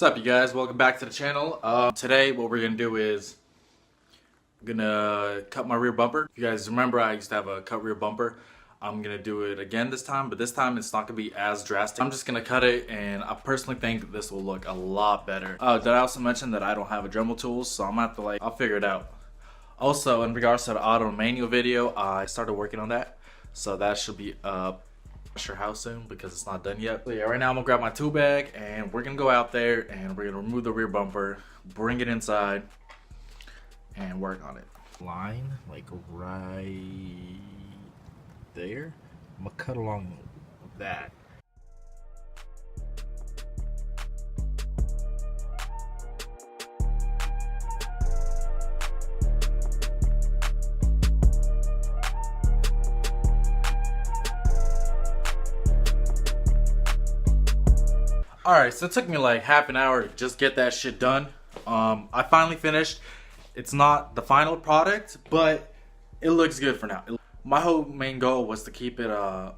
What's up, you guys? Welcome back to the channel. Today what we're gonna do is I'm gonna cut my rear bumper. If you guys remember, I used to have a cut rear bumper. I'm gonna do it again this time, but this time it's not gonna be as drastic. I'm just gonna cut it, and I personally think this will look a lot better. Did I also mention that I don't have a Dremel tools, so I'm gonna have to I'll figure it out. Also, in regards to the auto manual video, I started working on that, so that should be up. Not sure how soon because it's not done yet. So yeah, right now I'm gonna grab my tool bag and we're gonna go out there and we're gonna remove the rear bumper, bring it inside, and work on it. Line like right there. I'm gonna cut along that. Alright, so it took me like half an hour to just get that shit done. I finally finished. It's not the final product, but it looks good for now. My whole main goal was to keep it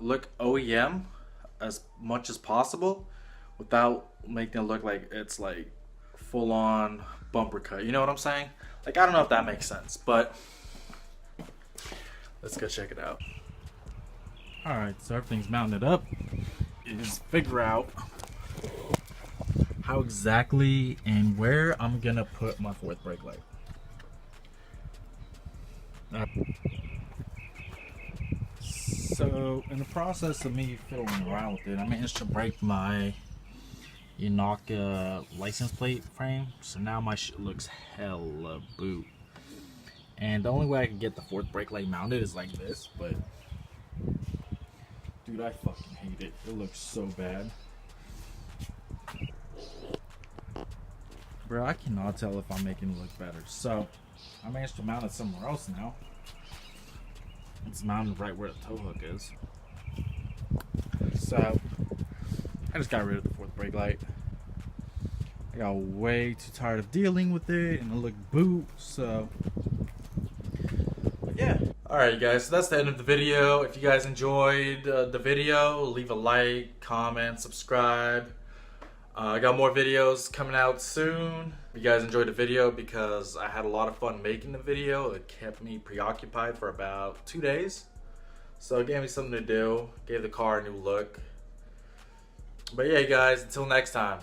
look OEM as much as possible without making it look like it's like full on bumper cut. You know what I'm saying? Like, I don't know if that makes sense, but let's go check it out. Alright, so everything's mounted up. You just figure out how exactly and where I'm gonna put my fourth brake light. So in the process of me fiddling around with it, I managed to break my Integra license plate frame. So now my shit looks hella boot. And the only way I can get the fourth brake light mounted is like this, but dude, I fucking hate it. It looks so bad. Bro, I cannot tell if I'm making it look better. So, I managed to mount it somewhere else now. It's mounted right where the tow hook is. So, I just got rid of the fourth brake light. I got way too tired of dealing with it, and it looked boot, so. But yeah. Alright, guys, so that's the end of the video. If you guys enjoyed the video, leave a like, comment, subscribe. I got more videos coming out soon. If you guys enjoyed the video, because I had a lot of fun making the video. It kept me preoccupied for about 2 days. So it gave me something to do. Gave the car a new look. But yeah, guys, until next time.